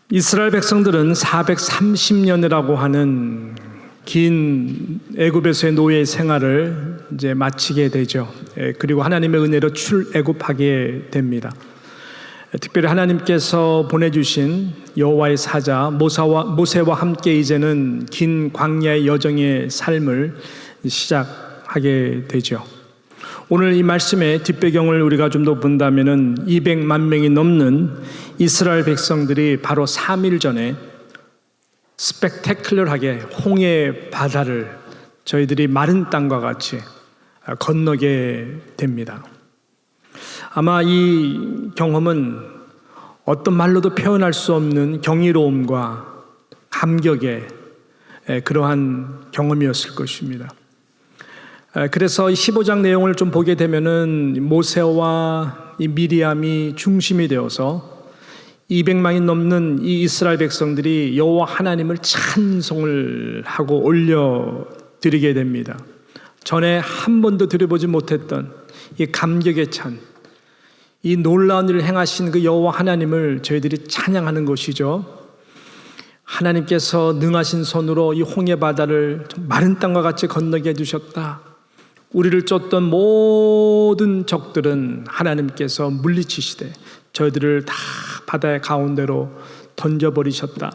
이스라엘 백성들은 430년이라고 하는 긴 애굽에서의 노예 생활을 이제 마치게 되죠. 그리고 하나님의 은혜로 출애굽하게 됩니다. 특별히 하나님께서 보내주신 여호와의 사자 모세와 함께 이제는 긴 광야의 여정의 삶을 시작하게 되죠. 오늘 이 말씀의 뒷배경을 우리가 좀 더 본다면은 200만 명이 넘는 이스라엘 백성들이 바로 3일 전에 스펙테클러하게 홍해 바다를 저희들이 마른 땅과 같이 건너게 됩니다. 아마 이 경험은 어떤 말로도 표현할 수 없는 경이로움과 감격의 그러한 경험이었을 것입니다. 그래서 15장 내용을 좀 보게 되면은 모세와 이 미리암이 중심이 되어서 200만이 넘는 이 이스라엘 백성들이 여호와 하나님을 찬송을 하고 올려드리게 됩니다. 전에 한 번도 들어보지 못했던 이 감격에 찬 이 놀라운 일을 행하신 그 여호와 하나님을 저희들이 찬양하는 것이죠. 하나님께서 능하신 손으로 이 홍해 바다를 마른 땅과 같이 건너게 해주셨다. 우리를 쫓던 모든 적들은 하나님께서 물리치시되 저희들을 다 바다의 가운데로 던져버리셨다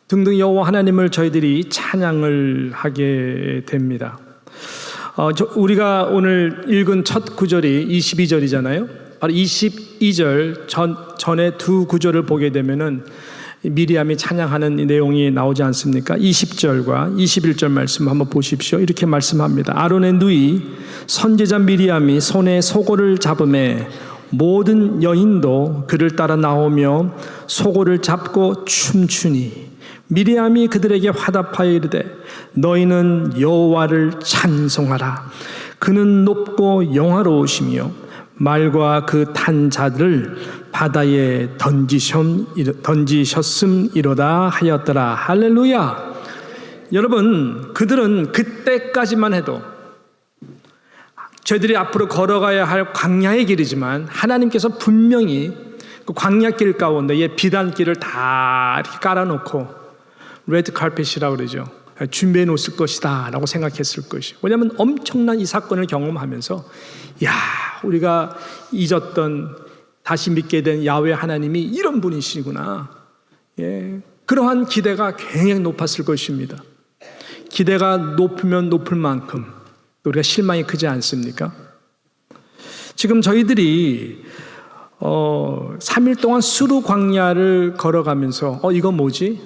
등등 여호와 하나님을 저희들이 찬양을 하게 됩니다. 우리가 오늘 읽은 첫 구절이 22절이잖아요. 바로 22절 전에 두 구절을 보게 되면은 미리암이 찬양하는 이 내용이 나오지 않습니까? 20절과 21절 말씀 한번 보십시오. 이렇게 말씀합니다. 아론의 누이 선지자 미리암이 손에 소고를 잡음에 모든 여인도 그를 따라 나오며 소고를 잡고 춤추니 미리암이 그들에게 화답하여 이르되 너희는 여호와를 찬송하라. 그는 높고 영화로우시며 말과 그 탄 자들을 바다에 던지셨음이로다 하였더라. 할렐루야. 여러분, 그들은 그때까지만 해도 저희들이 앞으로 걸어가야 할 광야의 길이지만 하나님께서 분명히 그 광야길 가운데 비단길을 다 이렇게 깔아놓고 레드 카펫이라고 그러죠. 준비해 놓았을 것이다 라고 생각했을 것이에요. 왜냐하면 엄청난 이 사건을 경험하면서 우리가 잊었던 다시 믿게 된 야훼 하나님이 이런 분이시구나. 그러한 기대가 굉장히 높았을 것입니다. 기대가 높으면 높을 만큼 우리가 실망이 크지 않습니까? 지금 저희들이 3일 동안 수르 광야를 걸어가면서 이거 뭐지?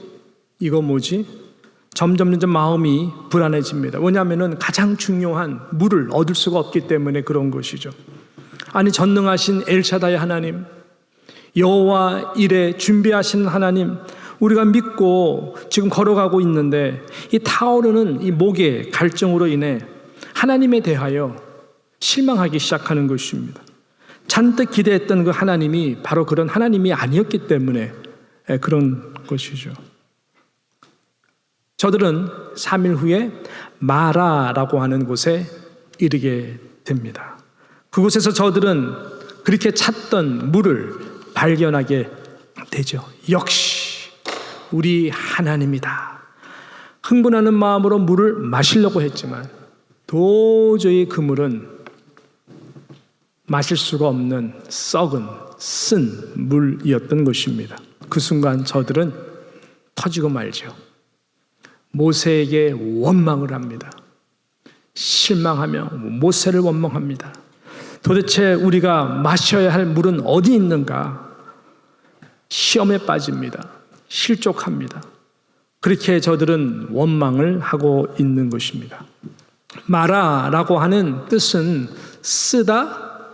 점점 마음이 불안해집니다. 왜냐하면 가장 중요한 물을 얻을 수가 없기 때문에 그런 것이죠. 아니, 전능하신 엘샤다이 하나님, 여호와 일에 준비하신 하나님, 우리가 믿고 지금 걸어가고 있는데 이 타오르는 이 목의 갈증으로 인해 하나님에 대하여 실망하기 시작하는 것입니다. 잔뜩 기대했던 그 하나님이 바로 그런 하나님이 아니었기 때문에 그런 것이죠. 저들은 3일 후에 마라라고 하는 곳에 이르게 됩니다. 그곳에서 저들은 그렇게 찾던 물을 발견하게 되죠. 역시 우리 하나님이다. 흥분하는 마음으로 물을 마시려고 했지만 도저히 그 물은 마실 수가 없는 썩은 쓴 물이었던 것입니다. 그 순간 저들은 터지고 말죠. 모세에게 원망을 합니다. 실망하며 모세를 원망합니다. 도대체 우리가 마셔야 할 물은 어디 있는가? 시험에 빠집니다. 실족합니다. 그렇게 저들은 원망을 하고 있는 것입니다. 마라라고 하는 뜻은 쓰다,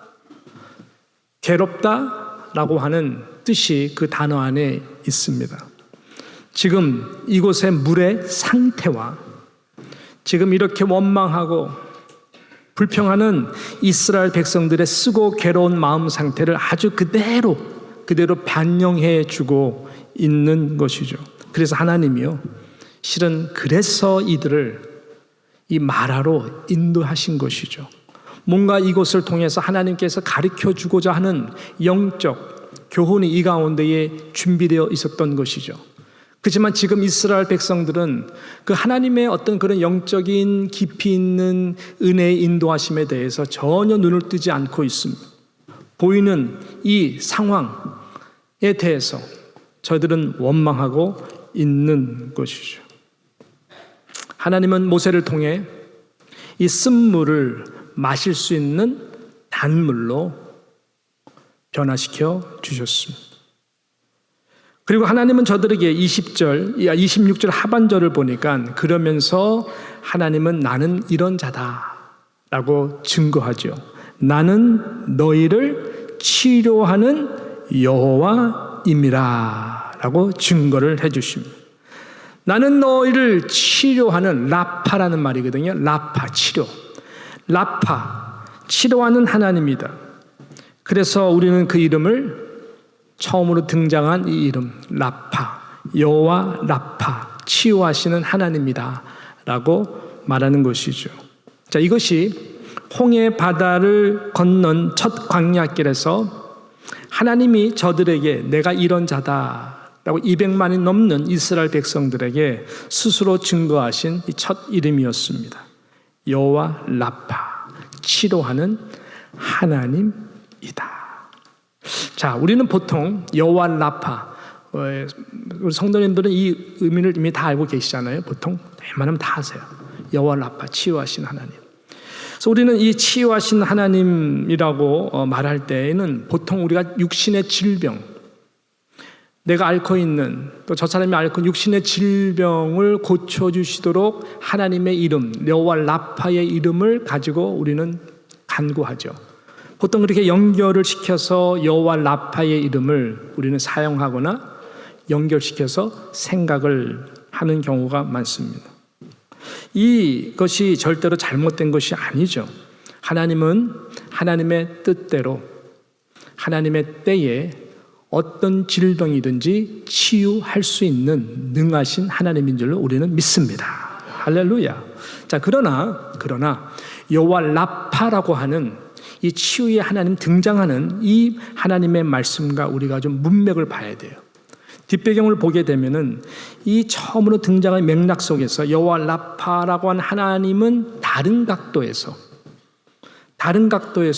괴롭다라고 하는 뜻이 그 단어 안에 있습니다. 지금 이곳의 물의 상태와 지금 이렇게 원망하고 불평하는 이스라엘 백성들의 쓰고 괴로운 마음 상태를 아주 그대로 반영해 주고 있는 것이죠. 그래서 하나님이요, 실은 그래서 이들을 이 마라로 인도하신 것이죠. 뭔가 이곳을 통해서 하나님께서 가르쳐 주고자 하는 영적 교훈이 이 가운데에 준비되어 있었던 것이죠. 그렇지만 지금 이스라엘 백성들은 그 하나님의 어떤 그런 영적인 깊이 있는 은혜의 인도하심에 대해서 전혀 눈을 뜨지 않고 있습니다. 보이는 이 상황에 대해서 저들은 원망하고 있는 것이죠. 하나님은 모세를 통해 이 쓴물을 마실 수 있는 단물로 변화시켜 주셨습니다. 그리고 하나님은 저들에게 26절 하반절을 보니까 그러면서 하나님은 나는 이런 자다라고 증거하죠. 나는 너희를 치료하는 여호와임이라 라고 증거를 해 주십니다. 나는 너희를 치료하는 라파라는 말이거든요. 라파, 치료. 라파, 치료하는 하나님이다. 그래서 우리는 그 이름을 처음으로 등장한 이 이름 라파, 여호와 라파, 치유하시는 하나님이다 라고 말하는 것이죠. 자, 이것이 홍해 바다를 건넌 첫 광야길에서 하나님이 저들에게 내가 이런 자다 라고 200만이 넘는 이스라엘 백성들에게 스스로 증거하신 이 첫 이름이었습니다. 여호와 라파, 치료하는 하나님이다. 자, 우리는 보통 여호와 라파, 우리 성도님들은 이 의미를 이미 다 알고 계시잖아요. 보통 웬만하면 다 아세요. 여호와 라파, 치유하신 하나님. 그래서 우리는 이 치유하신 하나님이라고 말할 때에는 보통 우리가 육신의 질병, 내가 앓고 있는 또 저 사람이 앓고 육신의 질병을 고쳐주시도록 하나님의 이름, 여호와 라파의 이름을 가지고 우리는 간구하죠. 보통 그렇게 연결을 시켜서 여호와 라파의 이름을 우리는 사용하거나 연결시켜서 생각을 하는 경우가 많습니다. 이것이 절대로 잘못된 것이 아니죠. 하나님은 하나님의 뜻대로 하나님의 때에 어떤 질병이든지 치유할 수 있는 능하신 하나님인 줄로 우리는 믿습니다. 할렐루야. 자, 그러나 여호와 라파라고 하는 이 치유의 하나님 등장하는 이 하나님의 말씀과 우리가 좀 문맥을 봐야 돼요. 뒷배경을 보게 되면은 이 처음으로 등장한 맥락 속에서 여호와 라파라고 하는 하나님은 다른 각도에서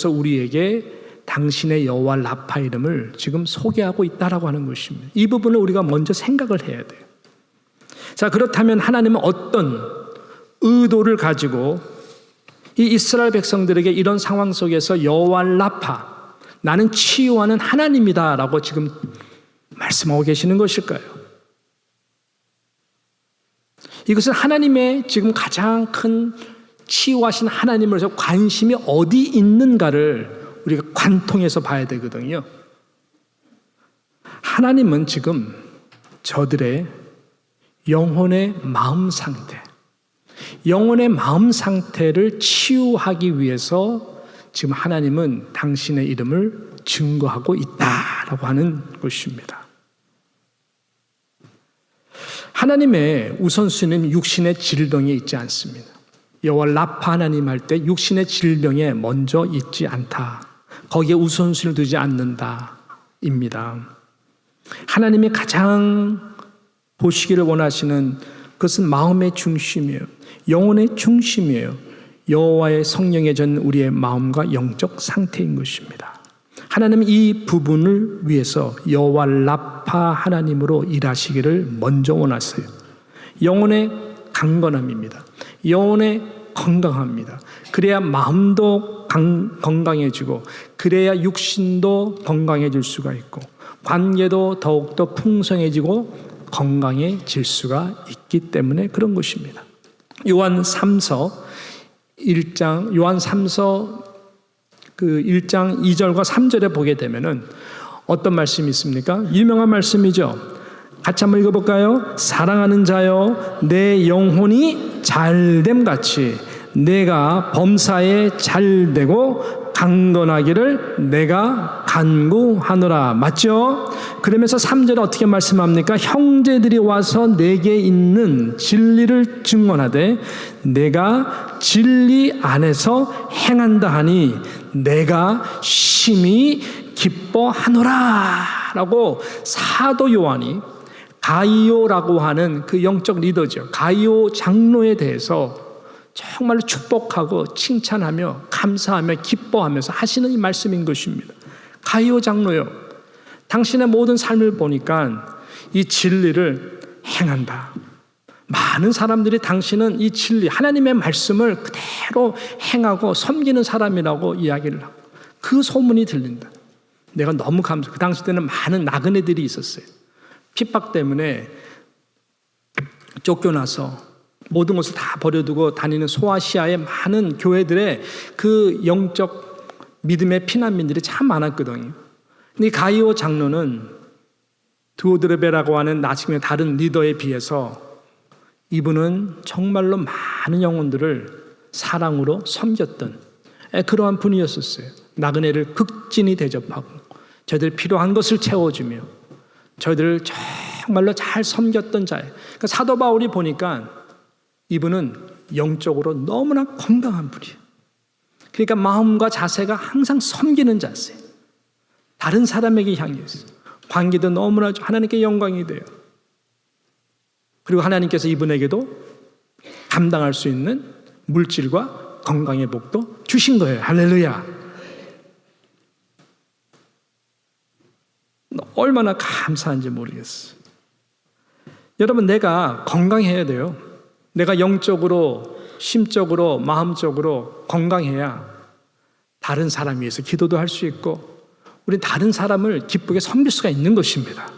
우리에게 당신의 여호와 라파 이름을 지금 소개하고 있다라고 하는 것입니다. 이 부분을 우리가 먼저 생각을 해야 돼요. 자, 그렇다면 하나님은 어떤 의도를 가지고 이 이스라엘 백성들에게 이런 상황 속에서 여호와 라파, 나는 치유하는 하나님이다라고 지금 말씀하고 계시는 것일까요? 이것은 하나님의 지금 가장 큰 치유하신 하나님으로서 관심이 어디 있는가를 우리가 관통해서 봐야 되거든요. 하나님은 지금 저들의 영혼의 마음 상태를 치유하기 위해서 지금 하나님은 당신의 이름을 증거하고 있다라고 하는 것입니다. 하나님의 우선순위는 육신의 질병에 있지 않습니다. 여호와 라파 하나님 할 때 육신의 질병에 먼저 있지 않다. 거기에 우선순위를 두지 않는다입니다. 하나님이 가장 보시기를 원하시는 그것은 마음의 중심이에요. 영혼의 중심이에요. 여호와의 성령에 전 우리의 마음과 영적 상태인 것입니다. 하나님은 이 부분을 위해서 여호와 라파 하나님으로 일하시기를 먼저 원하세요. 영혼의 강건함입니다. 영혼의 건강합니다. 그래야 마음도 건강해지고 그래야 육신도 건강해질 수가 있고 관계도 더욱더 풍성해지고 건강해질 수가 있기 때문에 그런 것입니다. 요한 3서 1장 2절과 3절에 보게 되면은 어떤 말씀이 있습니까? 유명한 말씀이죠. 같이 한번 읽어볼까요? 사랑하는 자여, 내 영혼이 잘됨 같이 내가 범사에 잘되고 강건하기를 내가 간구하노라. 맞죠? 그러면서 3절에 어떻게 말씀합니까? 형제들이 와서 내게 있는 진리를 증언하되 내가 진리 안에서 행한다 하니 내가 심히 기뻐하노라. 라고 사도 요한이 가이오라고 하는 그 영적 리더죠. 가이오 장로에 대해서 정말로 축복하고 칭찬하며 감사하며 기뻐하면서 하시는 이 말씀인 것입니다. 가이오 장로요, 당신의 모든 삶을 보니까 이 진리를 행한다. 많은 사람들이 당신은 이 진리, 하나님의 말씀을 그대로 행하고 섬기는 사람이라고 이야기를 하고 그 소문이 들린다. 내가 너무 감사해요. 그 당시 때는 많은 나그네들이 있었어요. 핍박 때문에 쫓겨나서 모든 것을 다 버려두고 다니는 소아시아의 많은 교회들의 그 영적 믿음의 피난민들이 참 많았거든요. 근데 가이오 장로는 두오드레베라고 하는 나중에 다른 리더에 비해서 이분은 정말로 많은 영혼들을 사랑으로 섬겼던 그러한 분이었었어요. 나그네를 극진히 대접하고 저희들 필요한 것을 채워주며 저희들을 정말로 잘 섬겼던 자예요. 그러니까 사도 바울이 보니까 이분은 영적으로 너무나 건강한 분이에요. 그러니까 마음과 자세가 항상 섬기는 자세, 다른 사람에게 향해 있어요. 관계도 너무나 하나님께 영광이 돼요. 그리고 하나님께서 이분에게도 감당할 수 있는 물질과 건강의 복도 주신 거예요. 할렐루야. 얼마나 감사한지 모르겠어요. 여러분, 내가 건강해야 돼요. 내가 영적으로, 심적으로, 마음적으로 건강해야 다른 사람 위해서 기도도 할 수 있고 우린 다른 사람을 기쁘게 섬길 수가 있는 것입니다.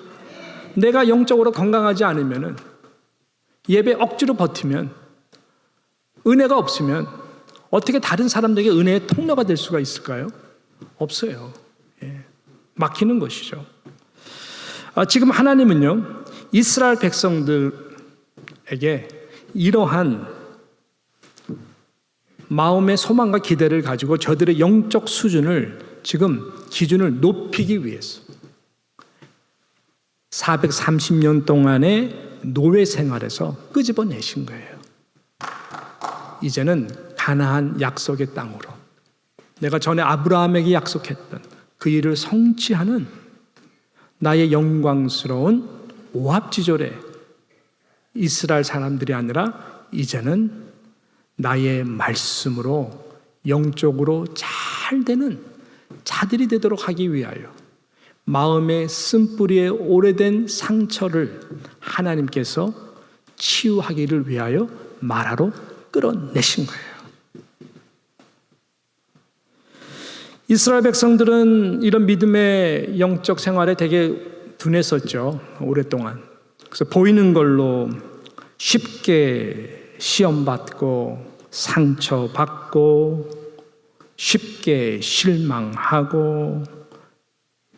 내가 영적으로 건강하지 않으면, 예배 억지로 버티면, 은혜가 없으면 어떻게 다른 사람들에게 은혜의 통로가 될 수가 있을까요? 없어요. 막히는 것이죠. 지금 하나님은요, 이스라엘 백성들에게 이러한 마음의 소망과 기대를 가지고 저들의 영적 수준을 지금 기준을 높이기 위해서 430년 동안의 노예 생활에서 끄집어내신 거예요. 이제는 가나안 약속의 땅으로, 내가 전에 아브라함에게 약속했던 그 일을 성취하는 나의 영광스러운 오합지졸의 이스라엘 사람들이 아니라 이제는 나의 말씀으로 영적으로 잘 되는 자들이 되도록 하기 위하여 마음의 쓴뿌리에 오래된 상처를 하나님께서 치유하기를 위하여 마라로 끌어내신 거예요. 이스라엘 백성들은 이런 믿음의 영적 생활에 되게 둔했었죠. 오랫동안. 그래서 보이는 걸로 쉽게 시험받고 상처받고 쉽게 실망하고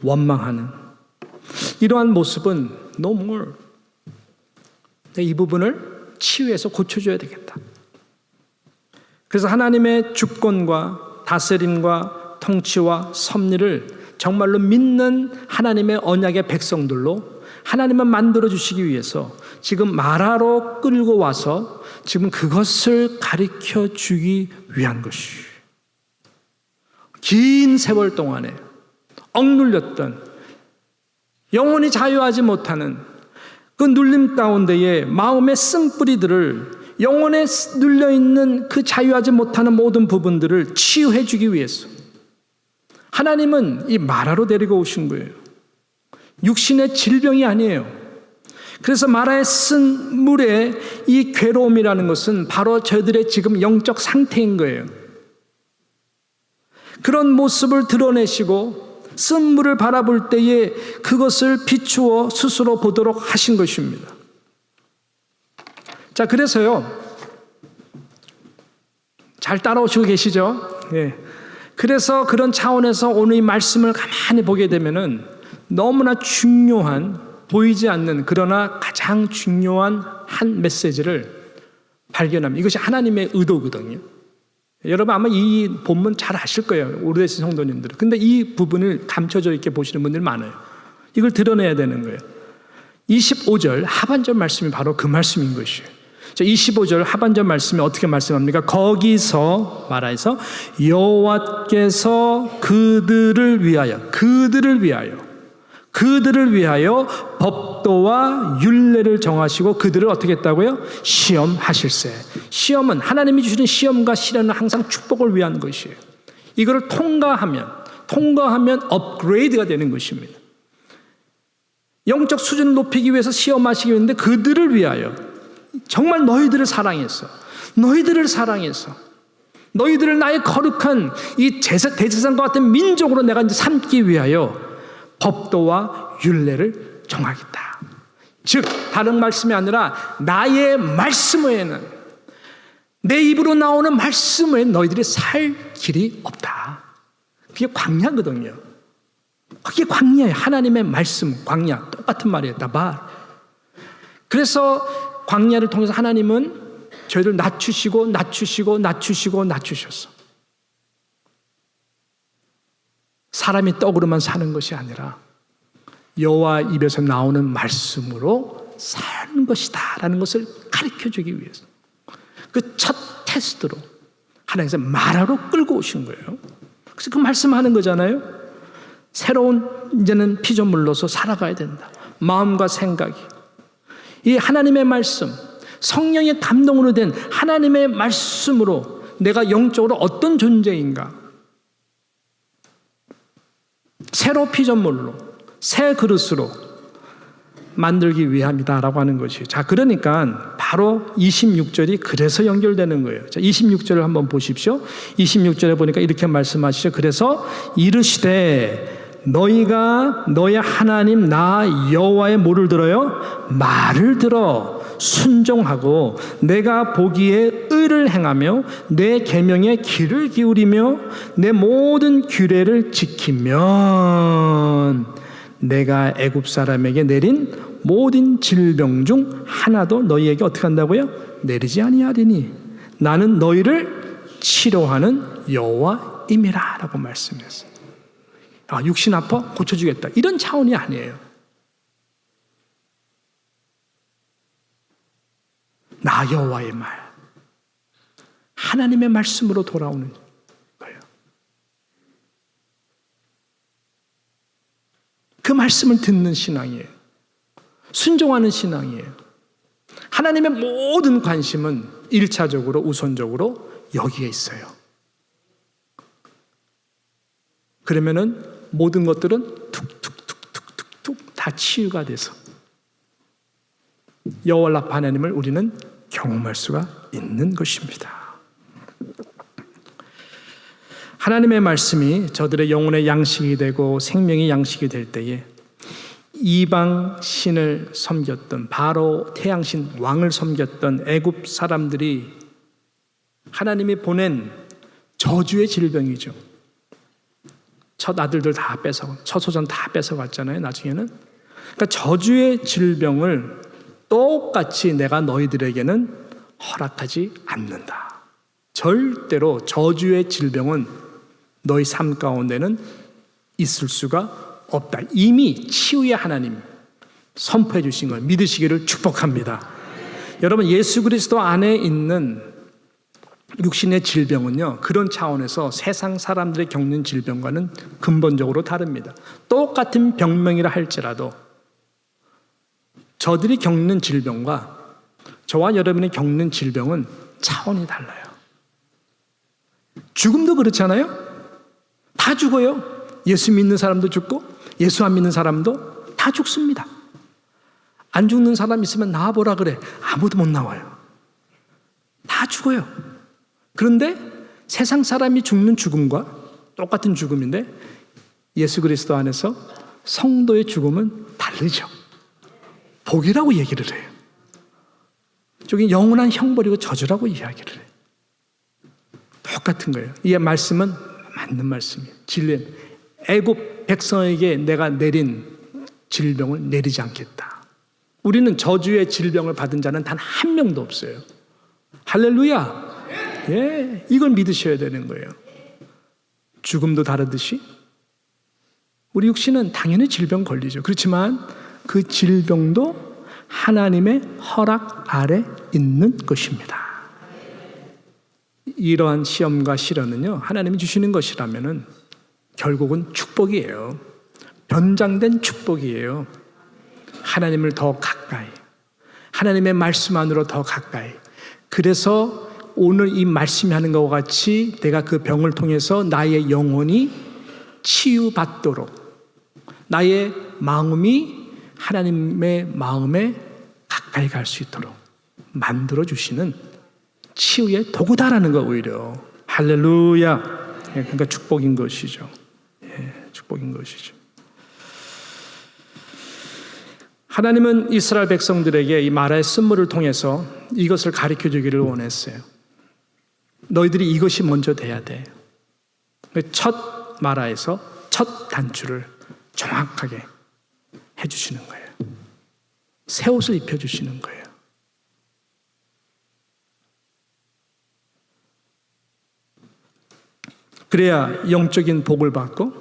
원망하는 이러한 모습은 너무 이 부분을 치유해서 고쳐줘야 되겠다. 그래서 하나님의 주권과 다스림과 통치와 섭리를 정말로 믿는 하나님의 언약의 백성들로 하나님은 만들어주시기 위해서 지금 마라로 끌고 와서 지금 그것을 가르쳐 주기 위한 것이, 긴 세월 동안에 억눌렸던, 영원히 자유하지 못하는 그 눌림 가운데에 마음의 쓴뿌리들을, 영혼에 눌려있는 그 자유하지 못하는 모든 부분들을 치유해 주기 위해서 하나님은 이 마라로 데리고 오신 거예요. 육신의 질병이 아니에요. 그래서 마라에 쓴 물의 이 괴로움이라는 것은 바로 저들의 지금 영적 상태인 거예요. 그런 모습을 드러내시고 쓴 물을 바라볼 때에 그것을 비추어 스스로 보도록 하신 것입니다. 자, 그래서요, 잘 따라오시고 계시죠? 예. 그래서 그런 차원에서 오늘 이 말씀을 가만히 보게 되면은 너무나 중요한, 보이지 않는 그러나 가장 중요한 한 메시지를 발견합니다. 이것이 하나님의 의도거든요. 여러분 아마 이 본문 잘 아실 거예요. 오래되신 성도님들은. 근데 이 부분을 감춰져 있게 보시는 분들이 많아요. 이걸 드러내야 되는 거예요. 25절 하반절 말씀이 바로 그 말씀인 것이에요. 25절 하반절 말씀이 어떻게 말씀합니까? 거기서 말하여서 여호와께서 그들을 위하여 그들을 위하여 법도와 율례를 정하시고 그들을 어떻게 했다고요? 시험하실세. 시험은 하나님이 주시는 시험과 시련은 항상 축복을 위한 것이에요. 이거를 통과하면 업그레이드가 되는 것입니다. 영적 수준을 높이기 위해서 시험하시기 위해서 그들을 위하여 정말 너희들을 사랑해서 너희들을 나의 거룩한 이 대제사장과 같은 민족으로 내가 이제 삼기 위하여 법도와 율례를 정하겠다. 즉 다른 말씀이 아니라 나의 말씀 외에는, 내 입으로 나오는 말씀 외에 너희들이 살 길이 없다. 그게 광야거든요. 그게 광야예요. 하나님의 말씀, 광야 똑같은 말이에요. 다발. 그래서 광야를 통해서 하나님은 저희들 낮추셨어. 사람이 떡으로만 사는 것이 아니라 여호와 입에서 나오는 말씀으로 사는 것이다 라는 것을 가르쳐주기 위해서 그 첫 테스트로 하나님께서 말하러 끌고 오신 거예요. 그래서 그 말씀하는 거잖아요. 새로운 이제는 피조물로서 살아가야 된다. 마음과 생각이 이 하나님의 말씀, 성령의 감동으로 된 하나님의 말씀으로 내가 영적으로 어떤 존재인가, 새로 피조물로, 새 그릇으로 만들기 위함이다라고 하는 것이에요. 자, 그러니까 바로 26절이 그래서 연결되는 거예요. 자, 26절을 한번 보십시오. 26절에 보니까 이렇게 말씀하시죠. 그래서 이르시되 너희가 너희 하나님 나 여호와의 뭐를 들어요? 말을 들어 순종하고 내가 보기에 의를 행하며 내 계명에 귀를 기울이며 내 모든 규례를 지키면 내가 애굽 사람에게 내린 모든 질병 중 하나도 너희에게 어떻게 한다고요? 내리지 아니하리니 나는 너희를 치료하는 여호와임이라 라고 말씀했어요. 육신 아파? 고쳐주겠다. 이런 차원이 아니에요. 나 여호와의 말, 하나님의 말씀으로 돌아오는 거예요. 그 말씀을 듣는 신앙이에요. 순종하는 신앙이에요. 하나님의 모든 관심은 1차적으로 우선적으로 여기에 있어요. 그러면은 모든 것들은 툭툭툭툭툭툭 다 치유가 돼서 여호와 라파 하나님을 우리는 경험할 수가 있는 것입니다. 하나님의 말씀이 저들의 영혼의 양식이 되고 생명의 양식이 될 때에 이방 신을 섬겼던 바로 태양신 왕을 섬겼던 애굽 사람들이 하나님이 보낸 저주의 질병이죠. 첫 아들들 다 뺏어, 첫 소전 다 뺏어갔잖아요. 나중에는. 그러니까 저주의 질병을 똑같이 내가 너희들에게는 허락하지 않는다. 절대로 저주의 질병은 너희 삶 가운데는 있을 수가 없다. 이미 치유의 하나님 선포해 주신 걸 믿으시기를 축복합니다. 여러분, 예수 그리스도 안에 있는 육신의 질병은요, 그런 차원에서 세상 사람들이 겪는 질병과는 근본적으로 다릅니다. 똑같은 병명이라 할지라도 저들이 겪는 질병과 저와 여러분이 겪는 질병은 차원이 달라요. 죽음도 그렇잖아요. 다 죽어요. 예수 믿는 사람도 죽고 예수 안 믿는 사람도 다 죽습니다. 안 죽는 사람 있으면 나와보라 그래. 아무도 못 나와요. 다 죽어요. 그런데 세상 사람이 죽는 죽음과 똑같은 죽음인데 예수 그리스도 안에서 성도의 죽음은 다르죠. 복이라고 얘기를 해요. 저기 영원한 형벌이고 저주라고 이야기를 해요. 똑같은 거예요. 이 말씀은 맞는 말씀이에요. 진리는 애굽 백성에게 내가 내린 질병을 내리지 않겠다. 우리는 저주의 질병을 받은 자는 단 한 명도 없어요. 할렐루야. 예, 이걸 믿으셔야 되는 거예요. 죽음도 다르듯이 우리 육신은 당연히 질병 걸리죠. 그렇지만 그 질병도 하나님의 허락 아래 있는 것입니다. 이러한 시험과 시련은요, 하나님이 주시는 것이라면은 결국은 축복이에요. 변장된 축복이에요. 하나님을 더 가까이, 하나님의 말씀 안으로 더 가까이. 그래서 오늘 이 말씀이 하는 것과 같이 내가 그 병을 통해서 나의 영혼이 치유받도록, 나의 마음이 하나님의 마음에 가까이 갈 수 있도록 만들어주시는 치유의 도구다라는 거, 오히려. 할렐루야. 그러니까 축복인 것이죠. 축복인 것이죠. 하나님은 이스라엘 백성들에게 이 마라의 쓴물을 통해서 이것을 가르쳐 주기를 원했어요. 너희들이 이것이 먼저 돼야 돼. 첫 마라에서 첫 단추를 정확하게 해주시는 거예요. 새 옷을 입혀주시는 거예요. 그래야 영적인 복을 받고,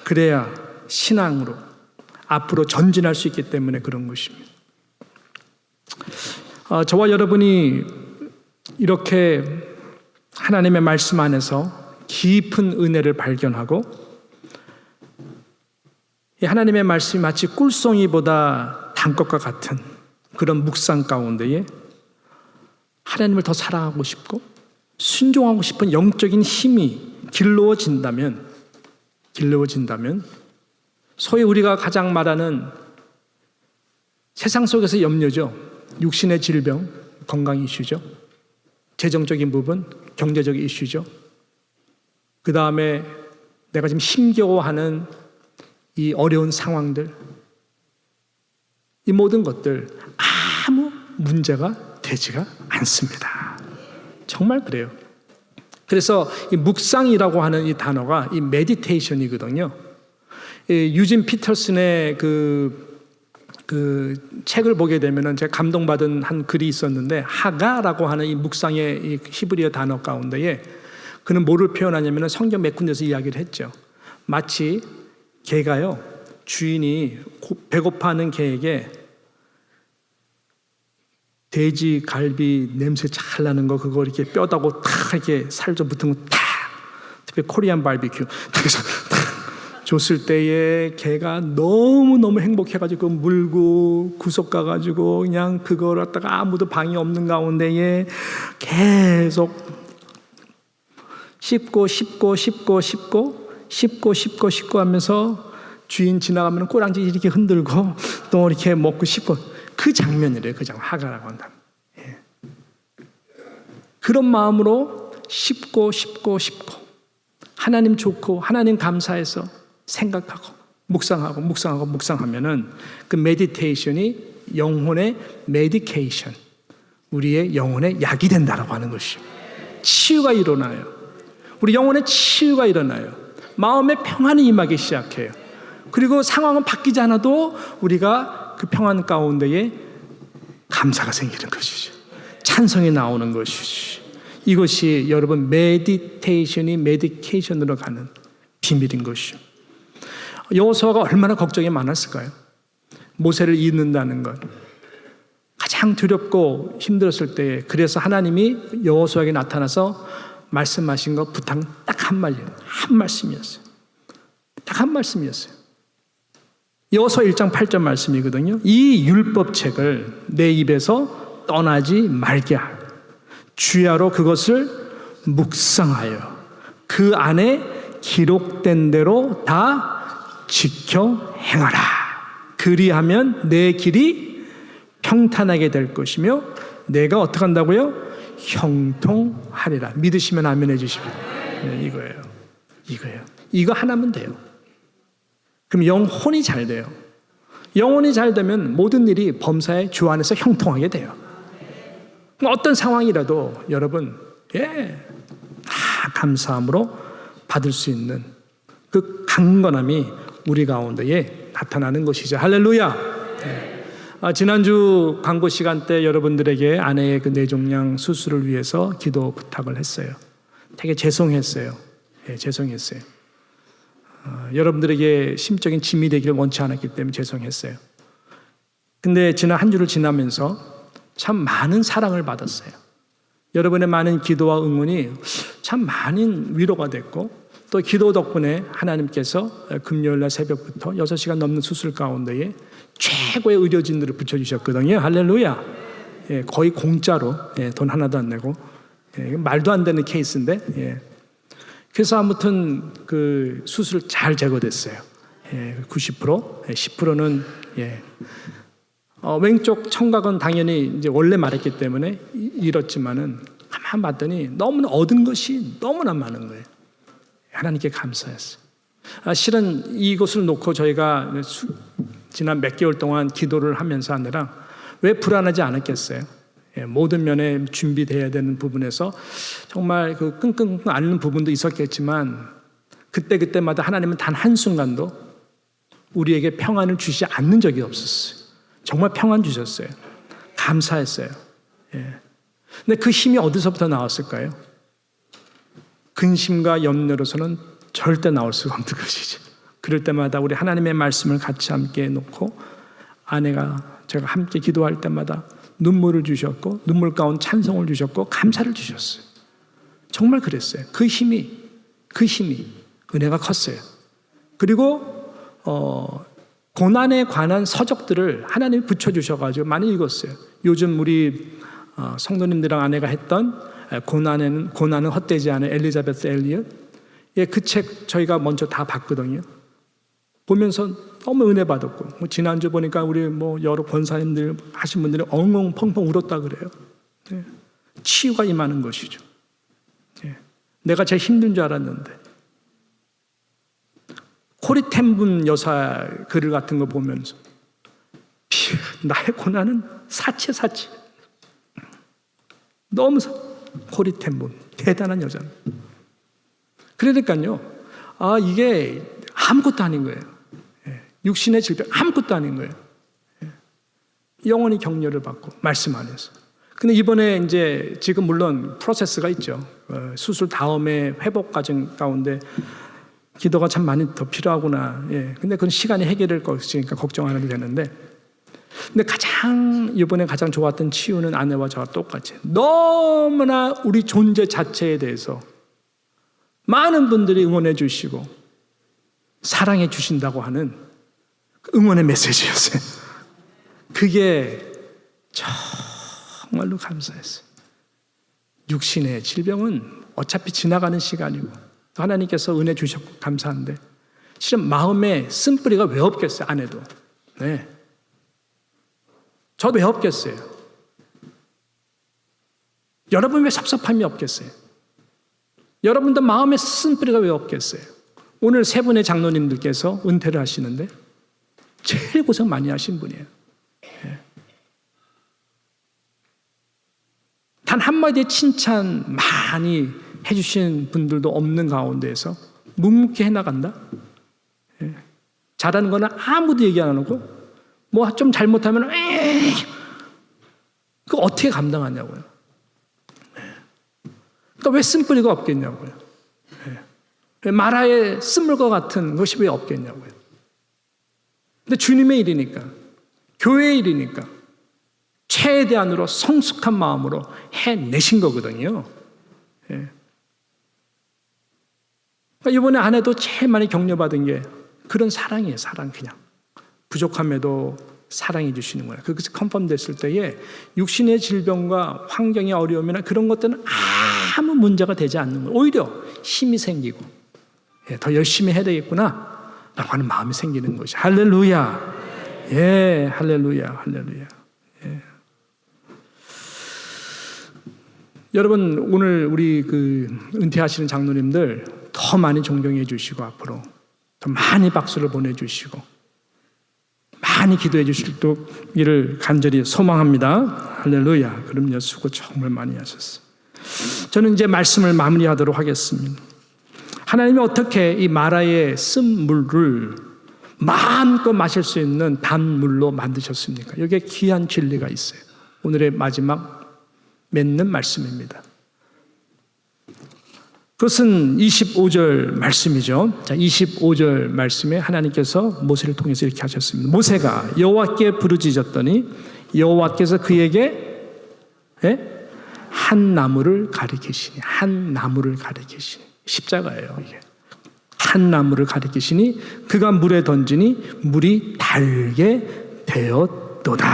그래야 신앙으로 앞으로 전진할 수 있기 때문에 그런 것입니다. 저와 여러분이 이렇게 하나님의 말씀 안에서 깊은 은혜를 발견하고, 하나님의 말씀이 마치 꿀송이보다 단 것과 같은 그런 묵상 가운데에 하나님을 더 사랑하고 싶고 순종하고 싶은 영적인 힘이 길러진다면 소위 우리가 가장 말하는 세상 속에서 염려죠. 육신의 질병, 건강 이슈죠. 재정적인 부분, 경제적 이슈죠. 그 다음에 내가 지금 힘겨워하는 이 어려운 상황들, 이 모든 것들 아무 문제가 되지가 않습니다. 정말 그래요. 그래서 이 묵상이라고 하는 이 단어가 이 메디테이션이거든요. 유진 피터슨의 그 책을 보게 되면은 제가 감동받은 한 글이 있었는데, 하가라고 하는 이 묵상의 이 히브리어 단어 가운데에 그는 뭐를 표현하냐면은 성경 몇 군데서 이야기를 했죠. 마치 개가요, 주인이 배고파하는 개에게 돼지 갈비 냄새 잘 나는 거, 그거 이렇게 뼈다고 탁 이렇게 살 좀 붙은 거 탁, 특히 코리안 바비큐 그래서 탁 줬을 때에 개가 너무너무 행복해가지고 물고 구석 가가지고 그냥 그걸 갖다가 아무도 방해 없는 가운데에 계속 씹고 하면서 주인 지나가면 꼬랑지 이렇게 흔들고 또 이렇게 먹고 씹고, 그 장면이래요. 그 장면, 하가라고 한다. 그런 마음으로 씹고 하나님 좋고 하나님 감사해서 생각하고 묵상하면은 그 메디테이션이 영혼의 메디케이션, 우리의 영혼의 약이 된다라고 하는 것이죠. 치유가 일어나요. 우리 영혼의 치유가 일어나요. 마음의 평안이 임하기 시작해요. 그리고 상황은 바뀌지 않아도 우리가 그 평안 가운데에 감사가 생기는 것이죠. 찬성이 나오는 것이죠. 이것이 여러분 메디테이션이 메디케이션으로 가는 비밀인 것이죠. 여호수아가 얼마나 걱정이 많았을까요? 모세를 잇는다는 것, 가장 두렵고 힘들었을 때에, 그래서 하나님이 여호수아에게 나타나서 말씀하신 거 부탁 딱 한 말씀이었어요. 딱 한 말씀이었어요. 여호수아 1장 8절 말씀이거든요. 이 율법책을 내 입에서 떠나지 말게 하라. 주야로 그것을 묵상하여 그 안에 기록된 대로 다 지켜 행하라. 그리하면 내 길이 평탄하게 될 것이며 내가 어떻게 한다고요? 형통하리라. 믿으시면 아멘 해주시면 이거예요. 이거 하나면 돼요. 그럼 영혼이 잘 돼요. 영혼이 잘 되면 모든 일이 범사의 주 안에서 형통하게 돼요. 어떤 상황이라도 여러분, 다 감사함으로 받을 수 있는 그 강건함이 우리 가운데에 나타나는 것이죠. 할렐루야. 지난주 광고 시간 때 여러분들에게 아내의 그 뇌종양 수술을 위해서 기도 부탁을 했어요. 되게 죄송했어요. 죄송했어요. 여러분들에게 심적인 짐이 되기를 원치 않았기 때문에 죄송했어요. 근데 지난 한 주를 지나면서 참 많은 사랑을 받았어요. 여러분의 많은 기도와 응원이 참 많은 위로가 됐고, 또 기도 덕분에 하나님께서 금요일날 새벽부터 6시간 넘는 수술 가운데에 최고의 의료진들을 붙여주셨거든요. 할렐루야. 예, 거의 공짜로, 예, 돈 하나도 안 내고, 예, 말도 안 되는 케이스인데, 예. 그래서 아무튼 그 수술 잘 제거됐어요. 예, 90%, 10%는 예. 왼쪽 청각은 당연히 이제 원래 말했기 때문에 잃었지만은 가만 봤더니 너무나 얻은 것이 너무나 많은 거예요. 하나님께 감사했어요. 실은 이것을 놓고 저희가 지난 몇 개월 동안 기도를 하면서 하느라 왜 불안하지 않았겠어요? 예, 모든 면에 준비되어야 되는 부분에서 정말 그 끙끙 앓는 부분도 있었겠지만 그때마다 하나님은 단 한순간도 우리에게 평안을 주시지 않는 적이 없었어요. 정말 평안 주셨어요. 감사했어요. 예. 근데 그 힘이 어디서부터 나왔을까요? 근심과 염려로서는 절대 나올 수가 없는 것이죠. 그럴 때마다 우리 하나님의 말씀을 같이 함께 놓고 아내가 제가 함께 기도할 때마다 눈물을 주셨고 눈물 가운 찬송을 주셨고 감사를 주셨어요. 정말 그랬어요. 그 힘이 은혜가 컸어요. 그리고 고난에 관한 서적들을 하나님이 붙여주셔가지고 많이 읽었어요. 요즘 우리 성도님들이랑 아내가 했던 고난은 헛되지 않은 엘리자베스 엘리엇, 예, 그 책 저희가 먼저 다 봤거든요. 보면서 너무 은혜 받았고, 지난주 보니까 우리 여러 권사님들 하신 분들이 엉엉 펑펑 울었다 그래요. 예, 치유가 임하는 것이죠. 예, 내가 제일 힘든 줄 알았는데 코리텐분 여사 글 같은 거 보면서 나의 고난은 사치 너무 코리텐분 대단한 여자는. 그러니까요, 이게 아무것도 아닌 거예요. 예, 육신의 질병 아무것도 아닌 거예요. 예, 영원히 격려를 받고 말씀 안에서. 근데 이번에 이제 지금 물론 프로세스가 있죠. 수술 다음에 회복 과정 가운데 기도가 참 많이 더 필요하구나. 예, 근데 그건 시간이 해결될 것이니까 걱정 안 해도 되는데. 근데 이번에 가장 좋았던 치유는 아내와 저와 똑같이 너무나 우리 존재 자체에 대해서 많은 분들이 응원해 주시고 사랑해 주신다고 하는 응원의 메시지였어요. 그게 정말로 감사했어요. 육신의 질병은 어차피 지나가는 시간이고 하나님께서 은혜 주셨고 감사한데 실은 마음에 쓴뿌리가 왜 없겠어요? 아내도. 네. 저도 왜 없겠어요? 여러분 왜 섭섭함이 없겠어요? 여러분도 마음에 쓴뿌리가 왜 없겠어요? 오늘 세 분의 장로님들께서 은퇴를 하시는데 제일 고생 많이 하신 분이에요. 네. 단 한마디의 칭찬 많이 해주신 분들도 없는 가운데에서 묵묵히 해나간다? 예. 잘하는 거는 아무도 얘기 안 하고 좀 잘못하면 그거 어떻게 감당하냐고요. 예. 그러니까 왜 쓴뿌리가 없겠냐고요. 예. 마라에 쓴물과 같은 것이 왜 없겠냐고요. 근데 주님의 일이니까, 교회의 일이니까 최대한으로 성숙한 마음으로 해내신 거거든요. 예. 이번에 아내도 제일 많이 격려받은 게 그런 사랑이에요. 사랑. 그냥 부족함에도 사랑해 주시는 거예요. 그것이 컨펌 됐을 때에 육신의 질병과 환경의 어려움이나 그런 것들은 아무 문제가 되지 않는 거예요. 오히려 힘이 생기고 더 열심히 해야 되겠구나 라고 하는 마음이 생기는 것이. 할렐루야. 예, 할렐루야. 예. 여러분, 오늘 우리 은퇴하시는 장로님들 더 많이 존경해 주시고 앞으로 더 많이 박수를 보내주시고 많이 기도해 주실 일을 간절히 소망합니다. 할렐루야. 그럼요, 수고 정말 많이 하셨어요. 저는 이제 말씀을 마무리하도록 하겠습니다. 하나님이 어떻게 이 마라의 쓴물을 마음껏 마실 수 있는 단물로 만드셨습니까? 여기에 귀한 진리가 있어요. 오늘의 마지막 맺는 말씀입니다. 그것은 25절 말씀이죠. 자, 25절 말씀에 하나님께서 모세를 통해서 이렇게 하셨습니다. 모세가 여호와께 부르짖었더니 여호와께서 그에게 한 나무를 가리키시니, 한 나무를 가리키시니. 십자가예요, 이게. 한 나무를 가리키시니 그가 물에 던지니 물이 달게 되었도다.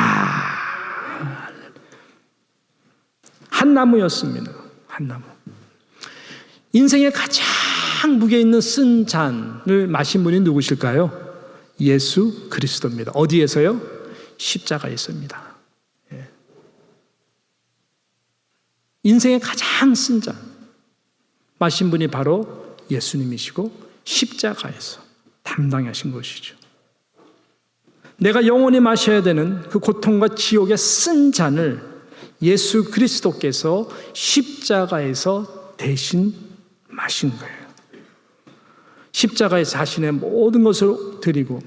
한 나무였습니다. 한 나무. 인생의 가장 무게 있는 쓴 잔을 마신 분이 누구실까요? 예수 그리스도입니다. 어디에서요? 십자가에서입니다. 인생의 가장 쓴 잔 마신 분이 바로 예수님이시고 십자가에서 담당하신 것이죠. 내가 영원히 마셔야 되는 그 고통과 지옥의 쓴 잔을 예수 그리스도께서 십자가에서 대신 마신 거예요. 십자가에 자신의 모든 것을 드리고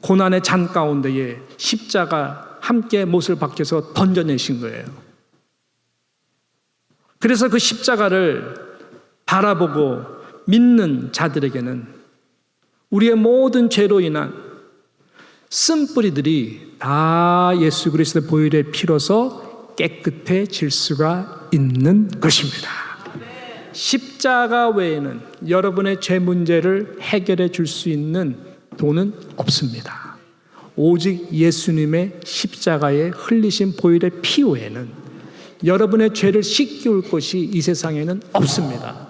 고난의 잔 가운데에 십자가 함께 못을 박혀서 던져내신 거예요. 그래서 그 십자가를 바라보고 믿는 자들에게는 우리의 모든 죄로 인한 쓴뿌리들이 다 예수 그리스도의 보혈의 피로서 깨끗해질 수가 있는 것입니다. 십자가 외에는 여러분의 죄 문제를 해결해 줄 수 있는 돈은 없습니다. 오직 예수님의 십자가에 흘리신 보혈의 피 외에는 여러분의 죄를 씻기울 것이 이 세상에는 없습니다.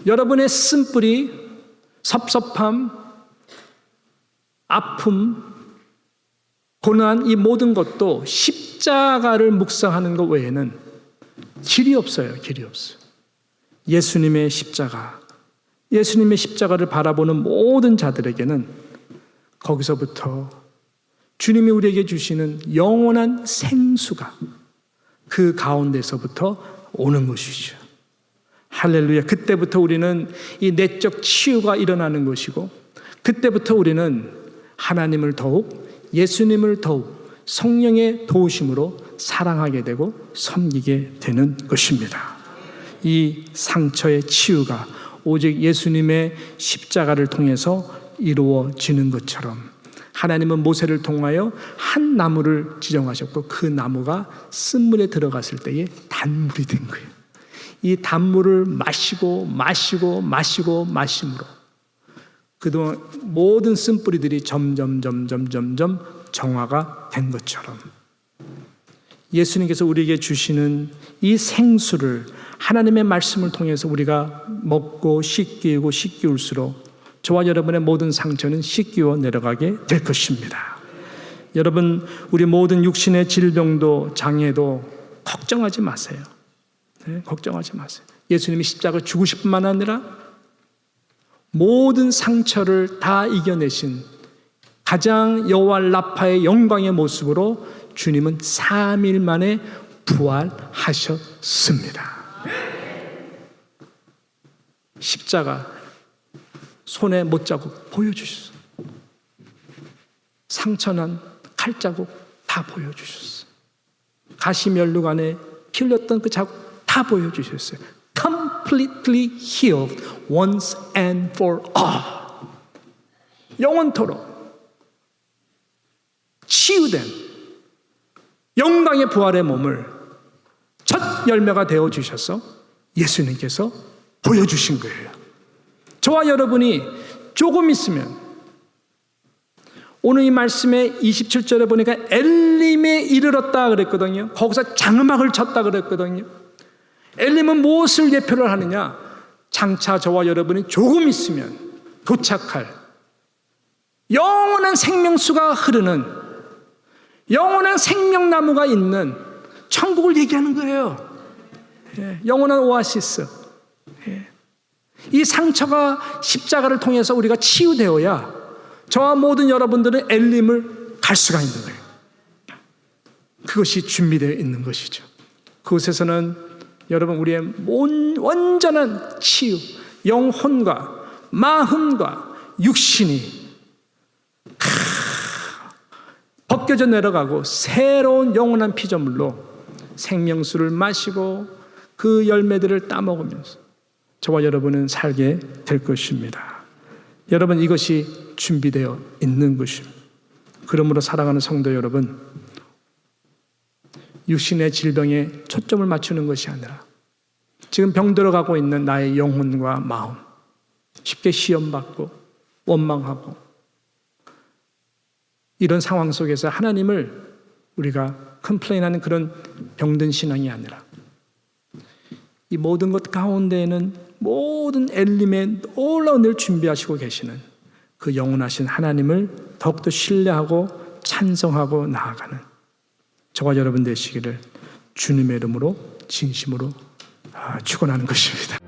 여러분의 쓴뿌리, 섭섭함, 아픔, 고난 이 모든 것도 십자가를 묵상하는 것 외에는 길이 없어요. 길이 없어요. 예수님의 십자가, 예수님의 십자가를 바라보는 모든 자들에게는 거기서부터 주님이 우리에게 주시는 영원한 생수가 그 가운데서부터 오는 것이죠. 할렐루야. 그때부터 우리는 이 내적 치유가 일어나는 것이고 그때부터 우리는 하나님을 더욱, 예수님을 더욱 성령의 도우심으로 사랑하게 되고 섬기게 되는 것입니다. 이 상처의 치유가 오직 예수님의 십자가를 통해서 이루어지는 것처럼 하나님은 모세를 통하여 한 나무를 지정하셨고 그 나무가 쓴물에 들어갔을 때에 단물이 된 거예요. 이 단물을 마심으로 그동안 모든 쓴뿌리들이 점점 정화가 된 것처럼 예수님께서 우리에게 주시는 이 생수를 하나님의 말씀을 통해서 우리가 먹고 씻기울수록 저와 여러분의 모든 상처는 씻기워 내려가게 될 것입니다. 여러분, 우리 모든 육신의 질병도 장애도 걱정하지 마세요. 네, 걱정하지 마세요. 예수님이 십자가를 죽으실 뿐만 아니라 모든 상처를 다 이겨내신 가장 여호와 라파의 영광의 모습으로 주님은 3일 만에 부활하셨습니다. 십자가 손에 못자국 보여주셨어요. 상처난 칼자국 다 보여주셨어요. 가시면류 안에 피 흘렸던 그 자국 다 보여주셨어요. Completely healed once and for all. 영원토록 치유된 영광의 부활의 몸을 첫 열매가 되어주셔서 예수님께서 보여주신 거예요. 저와 여러분이 조금 있으면 오늘 이 말씀의 27절에 보니까 엘림에 이르렀다 그랬거든요. 거기서 장음악을 쳤다 그랬거든요. 엘림은 무엇을 예표를 하느냐? 장차 저와 여러분이 조금 있으면 도착할 영원한 생명수가 흐르는 영원한 생명나무가 있는 천국을 얘기하는 거예요. 영원한 오아시스. 이 상처가 십자가를 통해서 우리가 치유되어야 저와 모든 여러분들은 엘림을 갈 수가 있는 거예요. 그것이 준비되어 있는 것이죠. 그곳에서는 여러분 우리의 온전한 치유, 영혼과 마음과 육신이 벗겨져 내려가고 새로운 영원한 피조물로 생명수를 마시고 그 열매들을 따먹으면서 저와 여러분은 살게 될 것입니다. 여러분, 이것이 준비되어 있는 것입니다. 그러므로 사랑하는 성도 여러분, 육신의 질병에 초점을 맞추는 것이 아니라 지금 병들어가고 있는 나의 영혼과 마음, 쉽게 시험받고 원망하고 이런 상황 속에서 하나님을 우리가 컴플레인하는 그런 병든 신앙이 아니라 이 모든 것 가운데에는 모든 엘림에 놀라운 일 준비하시고 계시는 그 영원하신 하나님을 더욱더 신뢰하고 찬송하고 나아가는 저와 여러분 되시기를 주님의 이름으로 진심으로 축원하는 것입니다.